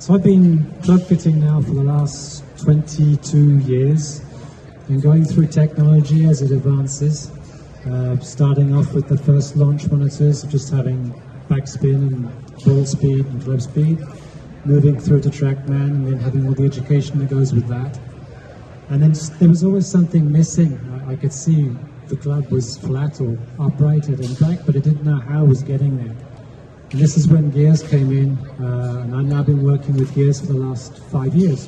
So I've been club fitting now for the last 22 years and going through technology as it advances, starting off with the first launch monitors, just having backspin and ball speed and club speed, moving through to TrackMan and then having all the education that goes with that. And then there was always something missing. I could see the club was flat or upright at impact, but I didn't know how it was getting there. And this is when gears came in, and I've now been working with gears for the last 5 years.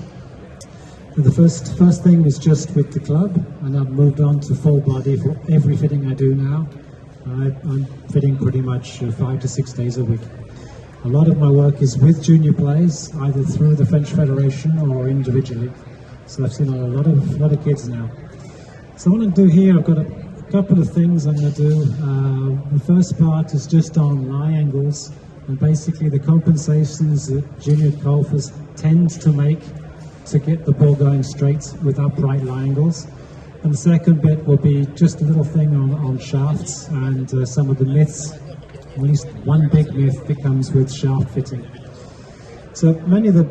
And the first thing was just with the club, and I've moved on to full body for every fitting I do now. I'm fitting pretty much 5 to 6 days a week. A lot of my work is with junior players, either through the French Federation or individually. So I've seen a lot of kids now. So what I'm going to do here, I've got a couple of things I'm going to do. The first part is just on lie angles and basically the compensations that junior golfers tend to make to get the ball going straight with upright lie angles. And the second bit will be just a little thing on shafts and some of the myths. At least one big myth that comes with shaft fitting. So many of the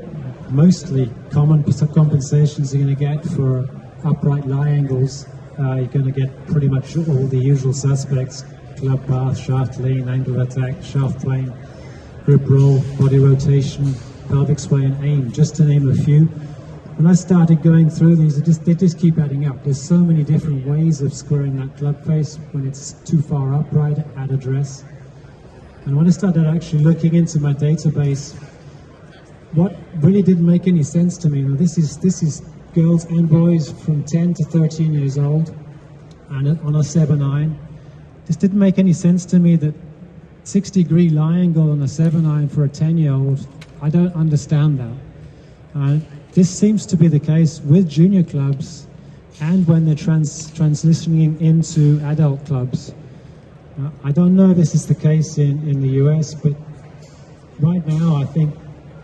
mostly common compensations you're going to get for upright lie angles, you're going to get pretty much all the usual suspects: club path, shaft lean, angle of attack, shaft plane, grip roll, body rotation, pelvic sway and aim, just to name a few. When I started going through these, they just keep adding up. There's so many different ways of squaring that club face when it's too far upright at address. And when I started actually looking into my database, what really didn't make any sense to me, now this is girls and boys from 10 to 13 years old, and on a 7-iron. This didn't make any sense to me that 6-degree lie angle on a 7-iron for a 10-year-old. I don't understand that. This seems to be the case with junior clubs and when they're transitioning into adult clubs. I don't know if this is the case in the US, but right now I think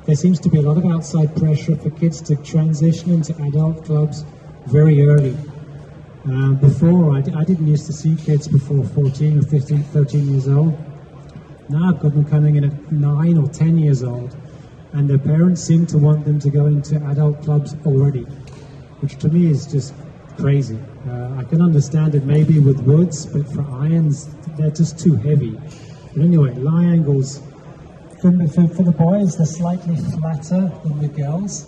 there seems to be a lot of outside pressure for kids to transition into adult clubs very early. Before, I didn't used to see kids before 14 or 15, 13 years old. Now I've got them coming in at 9 or 10 years old, and their parents seem to want them to go into adult clubs already, which to me is just crazy. I can understand it maybe with woods, but for irons, they're just too heavy. But anyway, lie angles. For the boys, they're slightly flatter than the girls.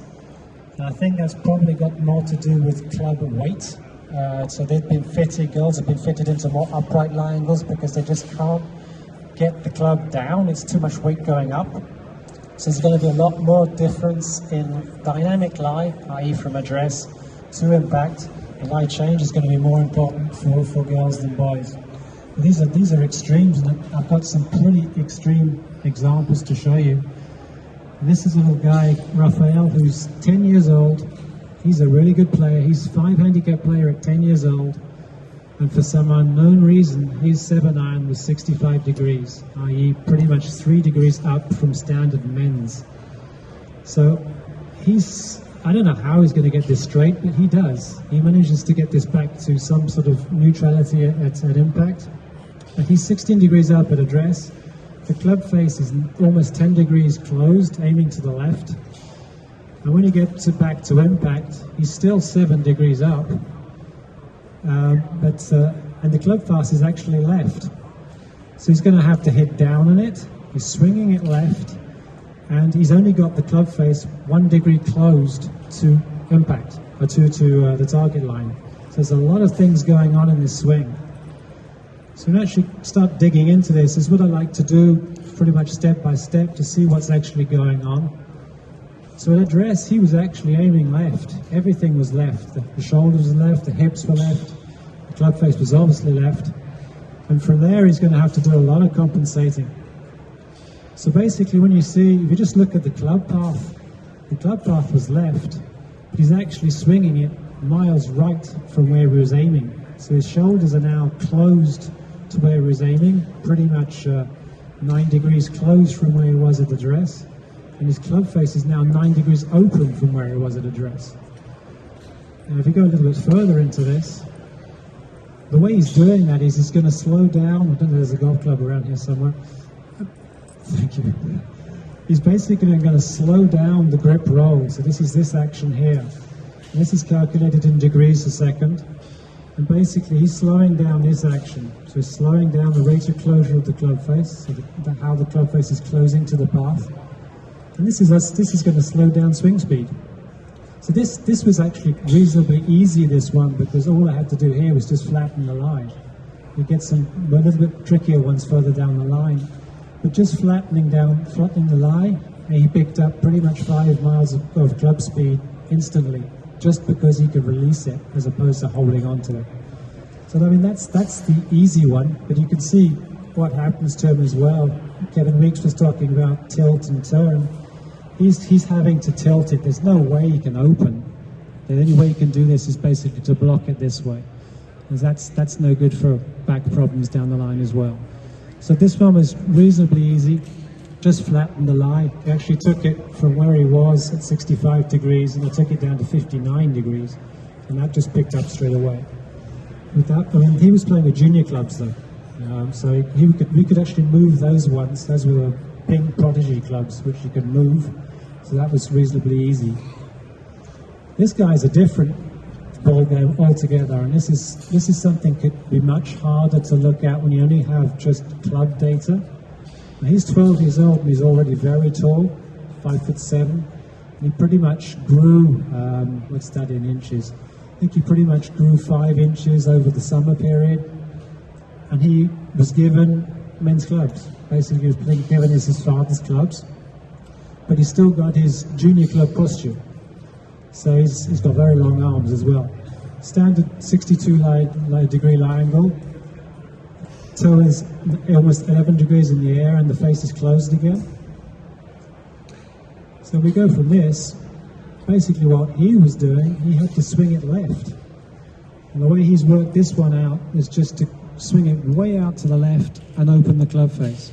And I think that's probably got more to do with club weight. So they've been fitted, girls have been fitted into more upright lie angles because they just can't get the club down. It's too much weight going up. So there's going to be a lot more difference in dynamic lie, i.e. from address to impact. The lie change is going to be more important for girls than boys. But these are extremes, and I've got some pretty extreme examples to show you. And this is a little guy, Raphael, who's 10 years old. He's a really good player. He's a 5 handicap player at 10 years old. And for some unknown reason, his 7-iron was 65 degrees, i.e. pretty much 3 degrees up from standard men's. So I don't know how he's going to get this straight, but he does. He manages to get this back to some sort of neutrality at impact. And he's 16 degrees up at address. The club face is almost 10 degrees closed, aiming to the left. And when he gets back to impact, he's still 7 degrees up. And the club face is actually left. So he's going to have to hit down on it. He's swinging it left. And he's only got the club face 1 degree closed to impact, or to the target line. So there's a lot of things going on in this swing. So we actually start digging into this. This is what I like to do pretty much step by step to see what's actually going on. So at address, he was actually aiming left. Everything was left. The shoulders were left, the hips were left, the club face was obviously left. And from there, he's going to have to do a lot of compensating. So basically, when you see, if you just look at the club path was left, but he's actually swinging it miles right from where he was aiming. So his shoulders are now closed to where he was aiming, pretty much 9 degrees closed from where he was at address. And his club face is now 9 degrees open from where he was at address. Now, if you go a little bit further into this, the way he's doing that is he's going to slow down. I don't know, there's a golf club around here somewhere. Thank you. he's basically going to slow down the grip roll. So this is this action here. And this is calculated in degrees a second. And basically he's slowing down this action. So he's slowing down the rate of closure of the club face, so how the club face is closing to the path. And this is going to slow down swing speed. So this was actually reasonably easy, this one, because all I had to do here was just flatten the line. You get some a little bit trickier ones further down the line. But just flattening the lie, and he picked up pretty much 5 miles of club speed instantly, just because he could release it as opposed to holding on to it. So I mean that's the easy one, but you can see what happens to him as well. Kevin Weeks was talking about tilt and turn. He's having to tilt it. There's no way he can open. The only way he can do this is basically to block it this way, because that's no good for back problems down the line as well. So this one was reasonably easy. Just flattened the lie. He actually took it from where he was at 65 degrees, and I took it down to 59 degrees, and that just picked up straight away. I mean, he was playing with junior clubs though, so we could actually move those ones. Those were pink Prodigy clubs, which you could move, so that was reasonably easy. This guy's a different ball game altogether, and this is something that could be much harder to look at when you only have just club data. Now, he's 12 years old and he's already very tall, 5'7", and he pretty much grew, what's that in inches? I think he pretty much grew 5 inches over the summer period, and he was given men's clubs. Basically, he was given his father's clubs, but he's still got his junior club posture. So he's got very long arms as well. Standard 62 degree lie angle. Toe is almost 11 degrees in the air and the face is closed again. So we go from this. Basically what he was doing, he had to swing it left. And the way he's worked this one out is just to swing it way out to the left and open the club face.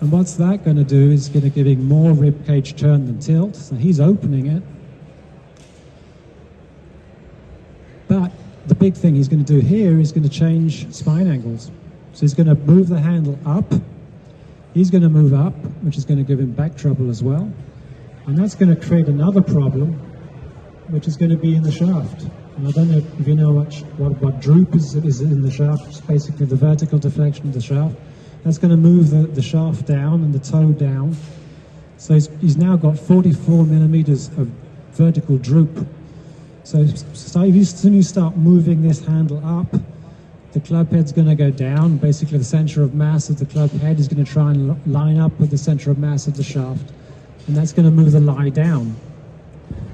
And what's that going to do is going to give him more rib cage turn than tilt. So he's opening it. But the big thing he's going to do here is going to change spine angles. So he's going to move the handle up. He's going to move up, which is going to give him back trouble as well. And that's going to create another problem, which is going to be in the shaft. And I don't know if you know what droop is in the shaft. It's basically the vertical deflection of the shaft. That's going to move the shaft down and the toe down. So he's now got 44 millimeters of vertical droop. So as soon as you start moving this handle up, the club head's going to go down. Basically, the center of mass of the club head is going to try and line up with the center of mass of the shaft. And that's going to move the lie down.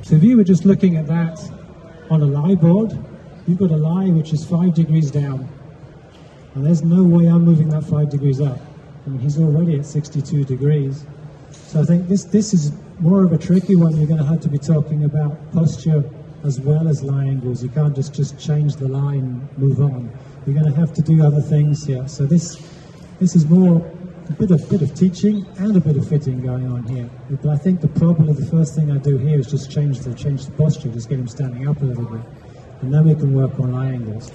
So if you were just looking at that on a lie board, you've got a lie which is 5 degrees down. And there's no way I'm moving that 5 degrees up. I mean, he's already at 62 degrees. So I think this is more of a tricky one. You're going to have to be talking about posture as well as lie angles. You can't just change the lie and move on. You're going to have to do other things here. So this is more a bit of teaching and a bit of fitting going on here. But I think probably the first thing I do here is just change the posture, just get him standing up a little bit. And then we can work on lie angles.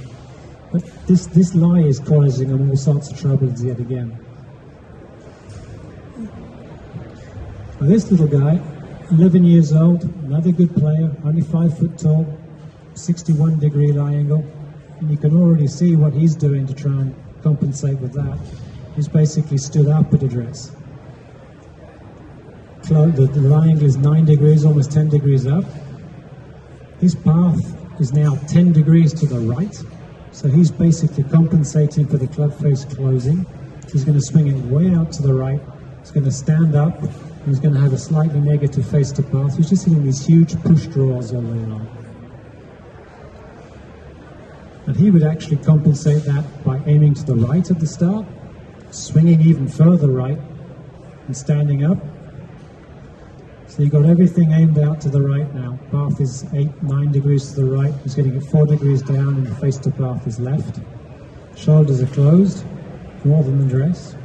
But this lie is causing him all sorts of troubles yet again. Now this little guy, 11 years old, another good player, only 5 foot tall, 61 degree lie angle. And you can already see what he's doing to try and compensate with that. He's basically stood up at address. The lie angle is 9 degrees, almost 10 degrees up. His path is now 10 degrees to the right. So he's basically compensating for the club face closing. He's going to swing it way out to the right. He's going to stand up. And he's going to have a slightly negative face to path. He's just hitting these huge push draws all day long. And he would actually compensate that by aiming to the right at the start, swinging even further right, and standing up. So you've got everything aimed out to the right now. Path is 8, 9 degrees to the right. He's getting it 4 degrees down, and the face to path is left. Shoulders are closed, more than the dress.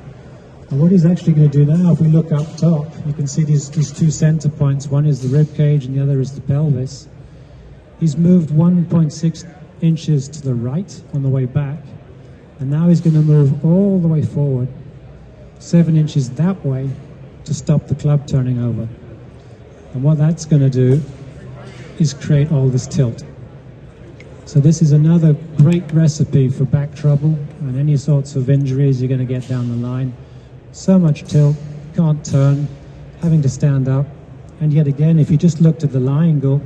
And what he's actually going to do now, if we look up top, you can see these two center points. One is the rib cage, and the other is the pelvis. He's moved 1.6 inches to the right on the way back, and now he's going to move all the way forward. 7 inches that way to stop the club turning over. And what that's going to do is create all this tilt. So this is another great recipe for back trouble and any sorts of injuries you're going to get down the line. So much tilt, can't turn, having to stand up. And yet again, if you just looked at the lie angle,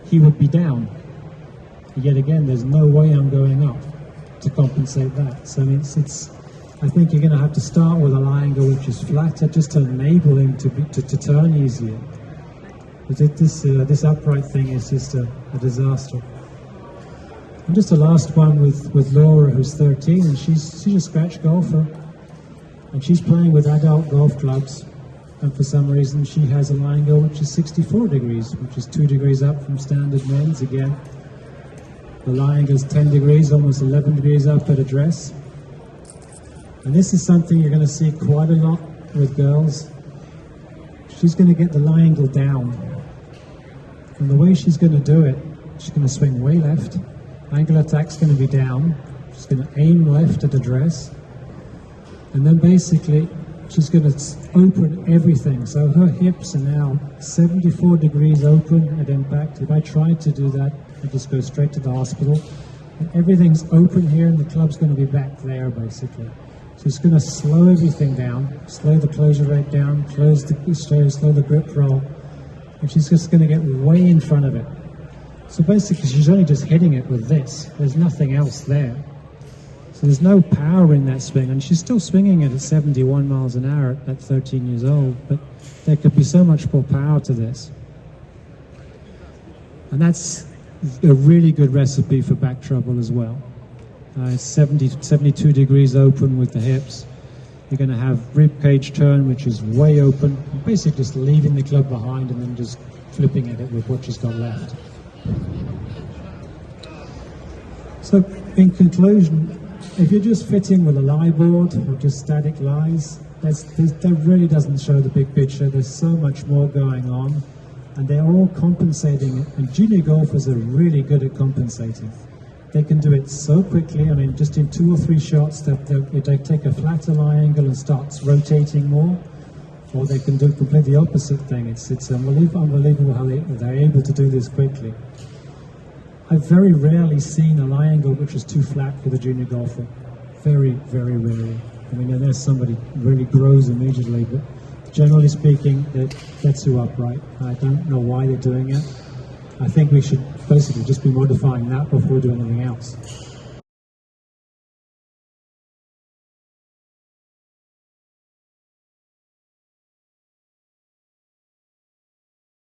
he would be down. Yet again, there's no way I'm going up to compensate that. So I think you're going to have to start with a lie angle which is flatter, just to enable him to turn easier. But this upright thing is just a disaster. And just the last one with Laura, who's 13, and she's a scratch golfer, and she's playing with adult golf clubs, and for some reason she has a lie angle which is 64 degrees, which is 2 degrees up from standard men's again. The lie angle is 10 degrees, almost 11 degrees up at address. And this is something you're going to see quite a lot with girls. She's going to get the lie angle down. And the way she's going to do it, she's going to swing way left. Angle attack's going to be down. She's going to aim left at address. And then basically, she's going to open everything. So her hips are now 74 degrees open at impact. If I tried to do that, I'd just go straight to the hospital. And everything's open here, and the club's going to be back there, basically. So it's going to slow everything down, slow the closure rate down, slow the grip roll, and she's just going to get way in front of it. So basically, she's only just hitting it with this. There's nothing else there. So there's no power in that swing, and she's still swinging it at 71 miles an hour at 13 years old, but there could be so much more power to this. And that's a really good recipe for back trouble as well. It's 72 degrees open with the hips. You're going to have rib cage turn, which is way open. Basically just leaving the club behind and then just flipping at it with what she's got left. So in conclusion, if you're just fitting with a lie board or just static lies, that really doesn't show the big picture. There's so much more going on, and they're all compensating. And junior golfers are really good at compensating. They can do it so quickly. I mean, just in 2 or 3 shots, they take a flatter lie angle and starts rotating more, or they can do completely opposite thing. It's unbelievable how they're able to do this quickly. I've very rarely seen a lie angle which is too flat for the junior golfer. Very, very rarely. I mean, unless somebody really grows immediately, but generally speaking, they're too upright. I don't know why they're doing it. I think we should basically just be modifying that before doing anything else.